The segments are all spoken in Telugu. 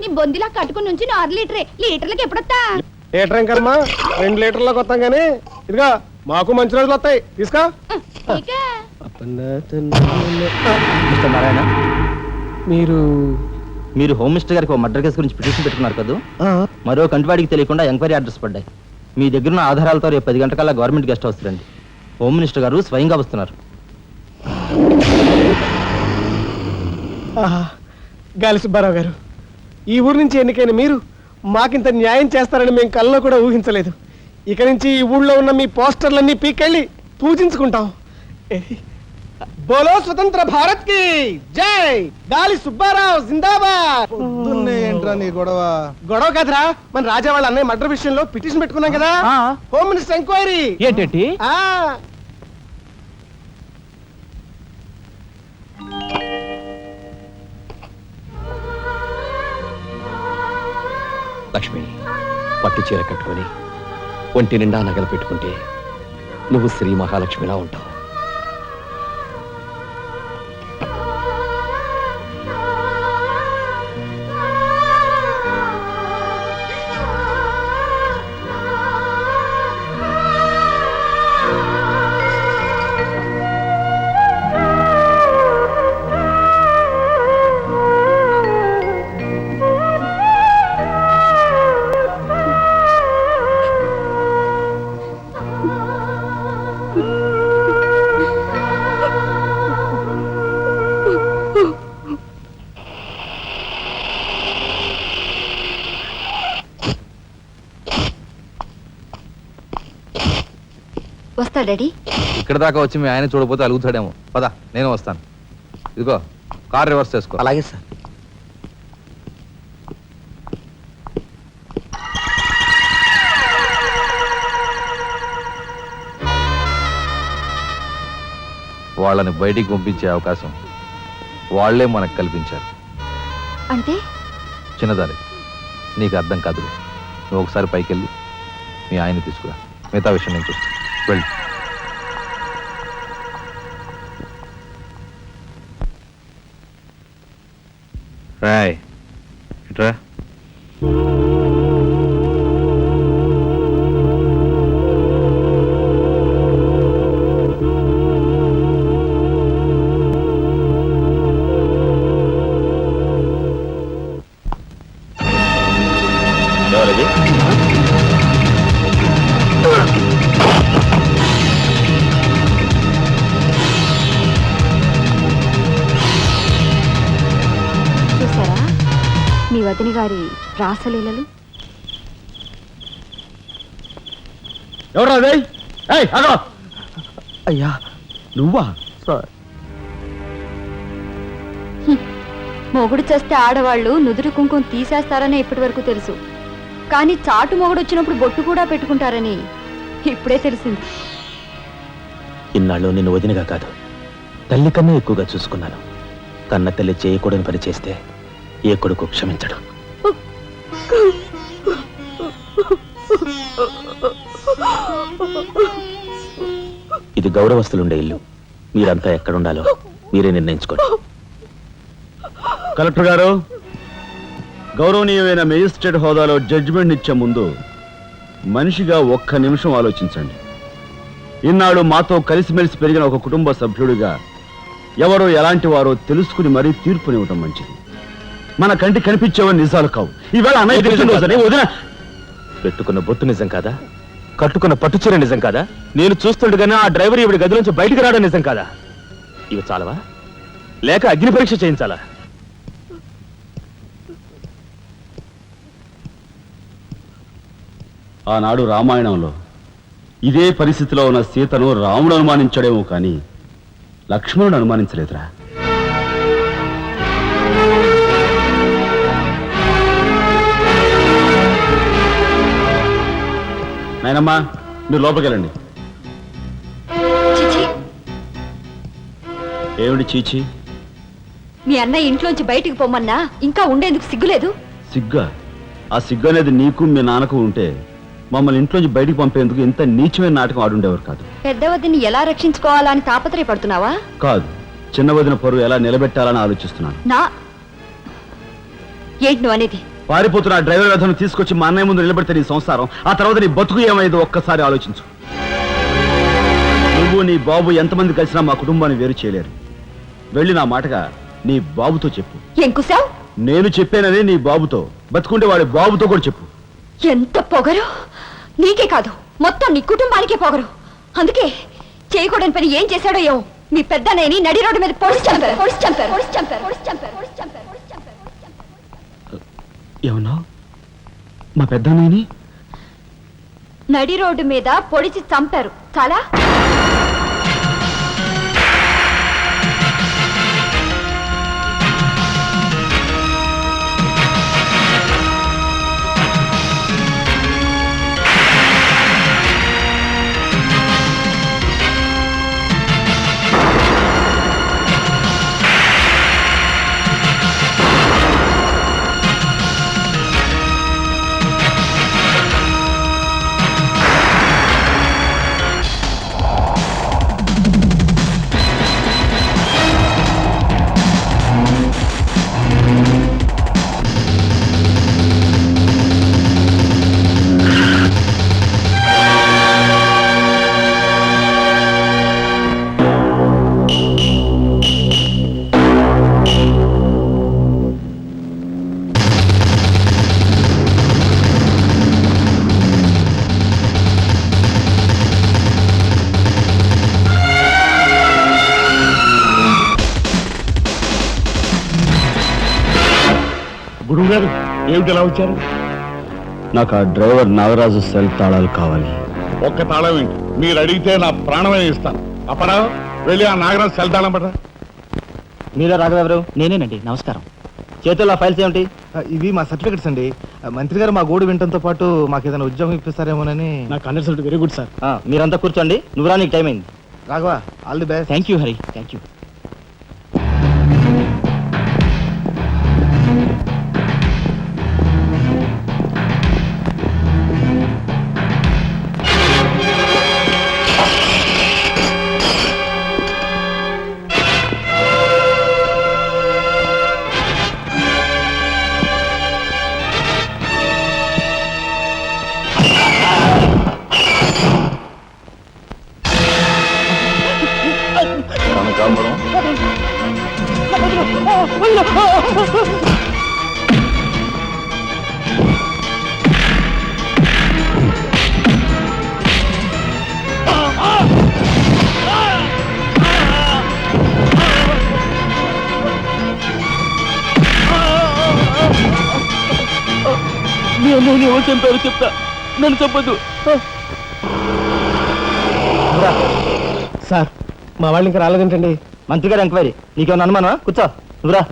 నీ బొందిలా కట్టుకుని నుంచి 6 లీటరే, లీటర్లకు ఎప్పుడొస్తా? లీటర్ ఏం కర్మ, 2 లీటర్లకు వస్తాం గానీ ఇదిగా మాకు మంచి రోజులు వస్తాయి, తీసుకో. మిస్టర్ నారాయణ, మీరు మీరు హోమ్ మినిస్టర్ గారికి మర్డర్ కేసు గురించి పిటిషన్ పెట్టుకున్నారు కదా. మరో కంటివాడికి తెలియకుండా ఎంక్వైరీ ఆర్డర్స్ పడ్డాయి. మీ దగ్గర ఉన్న ఆధారాలతో రేపు 10 గంటకల్లా గవర్నమెంట్ గెస్ట్ హౌస్ రండి. హోమ్ మినిస్టర్ గారు స్వయంగా వస్తున్నారు. గాలి సుబ్బారావు గారు, ఈ ఊరు నుంచి ఎన్నికైన మీరు మాకింత న్యాయం చేస్తారని మేము కల్లో కూడా ఊహించలేదు. ఇక నుంచి ఈ ఊళ్ళో ఉన్న మీ పోస్టర్లన్నీ పీకెళ్ళి పూజించుకుంటాం. బోలో స్వతంత్ర భారత్ కి జై, గాలి సుబ్బారావు జిందాబాద్. ఏంట్రా నీ గొడవ? గొడవ కదరా, మన రాజా వాళ్ళ అన్నయ్య మర్డర్ విషయంలో పిటిషన్ పెట్టుకున్నాం కదా. హోమ్ మినిస్టర్ ఎంక్వైరీ ఏంటి? లక్ష్మి, పట్టు చీర కట్టుకొని ఒంటి నిండా నగలు పెట్టుకుంటే నువ్వు శ్రీ మహాలక్ష్మిలా ఉంటావు. వస్తా డాడీ. ఇక్కడ దాకా వచ్చి మీ ఆయన చూడపోతే అలుగుతాడేమో. పద, నేను వస్తాను. ఇదిగో కార్ రివర్స్ చేసుకో. అలాగే సార్. వాళ్ళని బయటికి పంపించే అవకాశం వాళ్లే మనకు కల్పించారు. అంటే చిన్నదారి, నీకు అర్థం కాదు. నువ్వు ఒకసారి పైకి వెళ్ళి మీ ఆయన్ని తీసుకురా. మిగతా విషయం నేను చూస్తాను. వెళ్ళి రాయ్ ఇట్రా. చూసారా మీ వదిన గారి రాసలీలలు? ఎవరు అదే? అయ్యా, నువ్వా? మొగుడు చేస్తే ఆడవాళ్ళు నుదురు కుంకుమ తీసేస్తారని ఇప్పటి వరకు తెలుసు, కానీ చాటు మొగుడు వచ్చినప్పుడు బొట్టు కూడా పెట్టుకుంటారని ఇప్పుడే తెలిసింది. ఇన్నాళ్ళు నిన్ను వదినగా కాదు, తల్లి కన్నా ఎక్కువగా చూసుకున్నాను. కన్న తల్లి చేయకూడని పని చేస్తే ఏ కొడుకు క్షమించడు. ఇది గౌరవస్తులుండే ఇల్లు. మీరంతా ఎక్కడుండాలో మీరే నిర్ణయించుకోండి. కలెక్టర్ గారు, గౌరవనీయమైన మేజిస్ట్రేట్ హోదాలో జడ్జిమెంట్ ఇచ్చే ముందు మనిషిగా ఒక్క నిమిషం ఆలోచించండి. ఇన్నాళ్ళు మాతో కలిసిమెలిసి పెరిగిన ఒక కుటుంబ సభ్యుడిగా ఎవరో ఎలాంటి వారో తెలుసుకుని మరీ తీర్పునివ్వటం మంచిది. మన కంటి కనిపించేవని నిజాలు కావు. ఈవేళ అన్నయ్య పుట్టినరోజని వదిన పెట్టుకున్న బొట్టు నిజం కాదా? కట్టుకున్న పట్టుచీర నిజం కాదా? నేను చూస్తుండగానే ఆ డ్రైవర్ ఇవిడి గది నుంచి బయటికి రావడం నిజం కాదా? ఇవి చాలవా, లేక అగ్ని పరీక్ష చేయించాలా? ఆనాడు రామాయణంలో ఇదే పరిస్థితిలో ఉన్న సీతను రాముడు అనుమానించాడేమో కానీ లక్ష్మణుడు అనుమానించలేదురా. నాయనమ్మా, మీరు లోపలికి వెళ్ళండి. చిచి, ఏమిటి చీచి? మీ అన్నయ్య ఇంట్లోంచి బయటికి పొమ్మన్నా ఇంకా ఉండేందుకు సిగ్గులేదు? సిగ్గా? ఆ సిగ్గు అనేది నీకు మీ నాన్నకు ఉంటే మమ్మల్ని ఇంట్లోంచి బయటికి పంపేందుకు ఇంత నీచమైన నాటకం ఆడుండేవారు కాదు. పెద్ద వదిని ఎలా రక్షించుకోవాలా అని తాపత్రయపడుతున్నావా? కాదు, చిన్న వదిన పరువు ఎలా నిలబెట్టాలని ఆలోచిస్తున్నాను. ఏంటి నువ్వు అనేది? పారిపోతున్న ఆ డ్రైవర్ వ్యధను తీసుకొచ్చి మా అన్నయ్య ముందు నిలబెడితే నీ సంసారం, ఆ తర్వాత నీ బతుకు ఏమైందో ఒక్కసారి ఆలోచించు. నువ్వు నీ బాబు ఎంతమంది కలిసినా మా కుటుంబాన్ని వేరు చేయలేరు. వెళ్ళి నా మాటగా నీ బాబుతో చెప్పు. ఏం కుసావ్? నేను చెప్పానని నీ బాబుతో, బతుకుంటే వాడి బాబుతో కూడా చెప్పు. ఎంత పొగరు! నీకే కాదు, మొత్తం నీ కుటుంబానికే పొగరు. అందుకే చేయకూడని పని ఏం చేశాడో ఏమో మీ పెద్దనేని నడి రోడ్డు మీద పొడిచి చంపారు. ఏమన్నా మా పెద్దన్నయ్యని నడి రోడ్డు మీద పొడిచి చంపారు. చాలా గురువు గారు ఏమిటి ఎలా వచ్చారు? నాకు ఆ డ్రైవర్ నాగరాజు సెల్ తాళాలు కావాలి. ఒక్క తాళం ఏంటి, మీరు అడిగితే నా ప్రాణమే ఇస్తాను. అప్పరా వెళ్ళి ఆ నాగరాజు సెల్ తాళం పడరా. మీలో రాఘవెవరు? నేనేనండి. నమస్కారం. చేతుల్లో ఫైల్స్ ఏమిటి? ఇవి మా సర్టిఫికెట్స్ అండి. మంత్రి గారు మా గోడు వినటంతో పాటు మాకు ఏదైనా ఉద్యోగం ఇప్పిస్తారేమోనని. నాకు అండర్స్టాండ్ వెరీ గుడ్ సార్. మీరంతా కూర్చోండి. నువ్వు రా, నీకు టైం అయింది. Raghava, all the best. Thank you Hari, thank you. కనకాంబరం, నేను ఎవరు చంపారో చెప్తా, నన్ను చెప్పదు. సార్, మా వాళ్ళు ఇంకా రాలేదేంటండి? మంత్రి గారు ఎంక్వైరీ. నీకేమన్నా అనుమానమా? కూర్చో, నువ్వురా.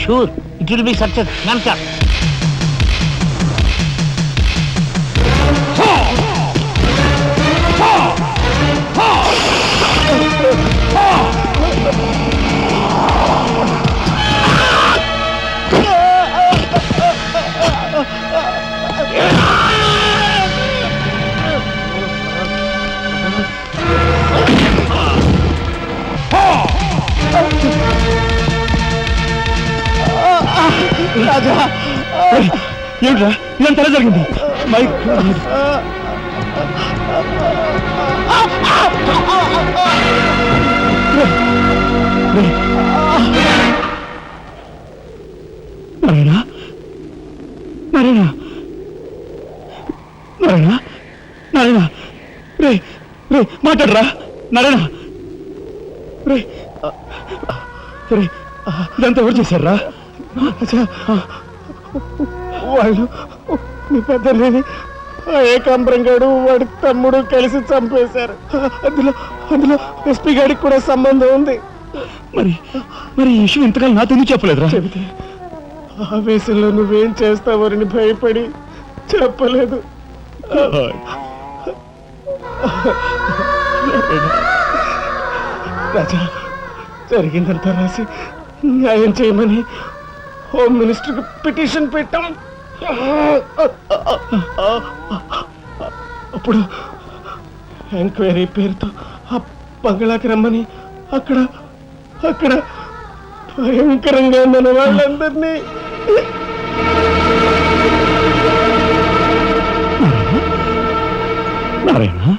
Sure, it will be success. Answer. ఏమిట్రా ఇదంతా ఎలా జరిగింది? మైక్ నారాయణ, నారాయణ, నారాయణ, నారాయణ, రే రే మాట్లాడరా నారాయణ, రే రే ఇదంతా ఎవరు చేశారా? వాళ్ళు మీ పెద్దలేని ఏకాంబరం గారు వాడి తమ్ముడు కలిసి చంపేశారు. అందులో అందులో ఎస్పీ గారికి కూడా సంబంధం ఉంది. మరి మరి ఈ విషయం ఇంతకాలం నాతో ఎందుకు చెప్పలేదురా? చెబితే ఆవేశంలో నువ్వేం చేస్తావని భయపడి చెప్పలేదు. రాజా, జరిగిందంతా రాసి న్యాయం చేయమని హోమ్ మినిస్టర్కి పిటిషన్ పెట్టాం. అప్పుడు ఎంక్వైరీ పేరుతో ఆ బంగ్లాకి రమ్మని అక్కడ అక్కడ భయంకరంగా మన వాళ్ళందరినీ నారాయణ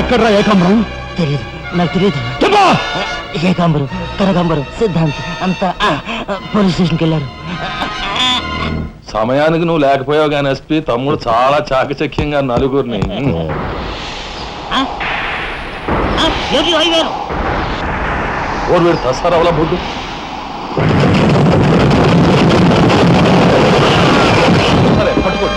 ఎక్కడ్రా ఏకాంబరం? తెలియదు, నాకు తెలియదు. ఏకాంబరం, కనకాంబరం, సిద్ధాంత్ అంతా పోలీస్ స్టేషన్కి వెళ్ళారు. సమయానికి నువ్వు లేకపోయావు కానీ ఎస్పీ తమ్ముడు చాలా చాకచక్యంగా నలుగురిని ఓరు వీడు తస్తారావులా బొడ్డు సరే పట్టుకోండి.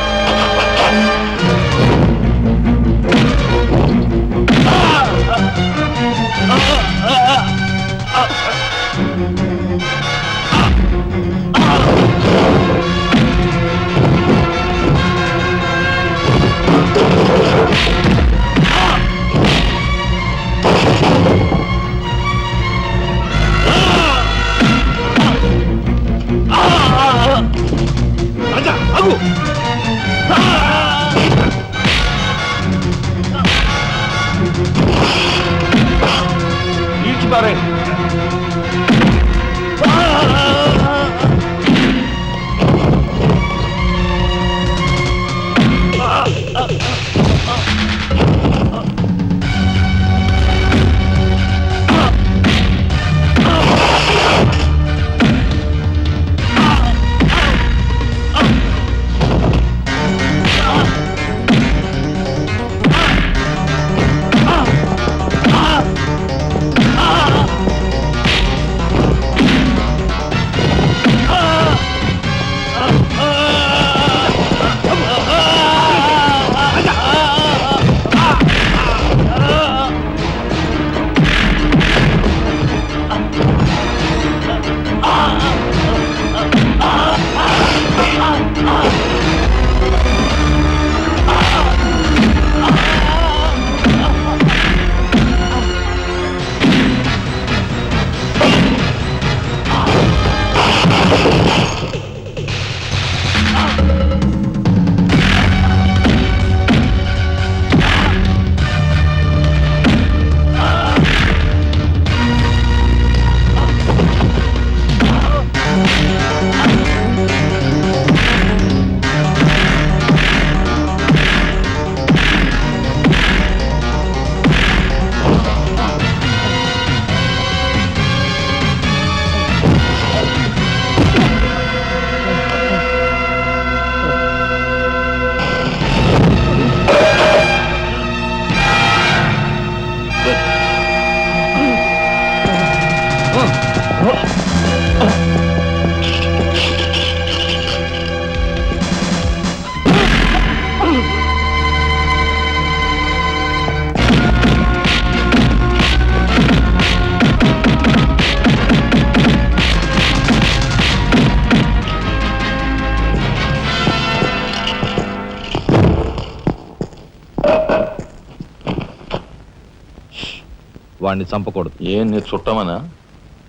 వాడిని చంపకూడదు. ఏం నీ చుట్టమనా?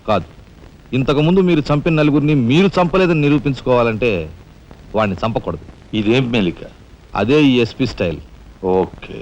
కాదు, ఇంతకుముందు మీరు చంపిన నలుగురిని మీరు చంపలేదని నిరూపించుకోవాలంటే వాడిని చంపకూడదు. ఇదేం మెలిక? అదే ఈ ఎస్పీ స్టైల్. ఓకే.